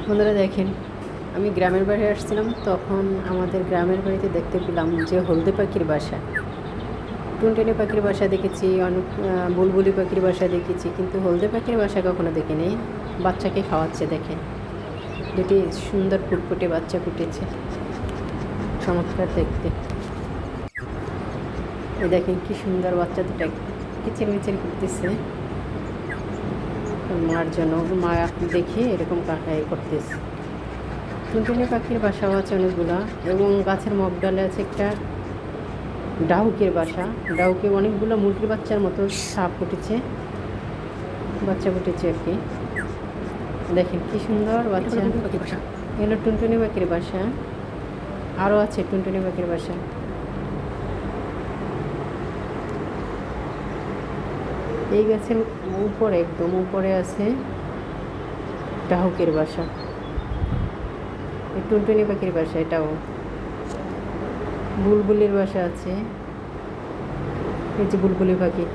বন্ধুরা দেখেন, আমি গ্রামের বাড়ি আসছিলাম, তখন আমাদের গ্রামের বাড়িতে দেখতে পেলাম যে হলদে পাখির বাসা, টুনটুনি পাখির বাসা দেখেছি, অনেক বুলবুলি পাখির বাসা দেখেছি, কিন্তু হলদে পাখির বাসা কখনো দেখিনি। বাচ্চাকে খাওয়াচ্ছে, দেখেন দুটি সুন্দর ফুটফুটে বাচ্চা ফুটেছে, চমৎকার দেখতে। এই দেখেন কি সুন্দর বাচ্চা দুটা কিচির মিচির করতেছে মার জন্য, মা দেখে এরকম কাকাই করতেছে। টুনটুনি পাখির বাসাও আছে অনেকগুলা, এবং গাছের মগডালে আছে একটা ডাহুকের বাসা। ডাহুকে অনেকগুলো মুরগির বাচ্চার মতো সাপ ফুটেছে, বাচ্চা ফুটেছে আর কি। দেখেন কি সুন্দর বাচ্চা। এগুলো টুনটুনি পাখির বাসা, আরও আছে টুনটুনি পাখির বাসা। এই গাছের উপরে, একদম উপরে আছে ডাহুকের বাসা, টুনটুনি পাখির বাসা। এটাও বুলবুলির বাসা আছে, এই যে বুলবুলি পাখি।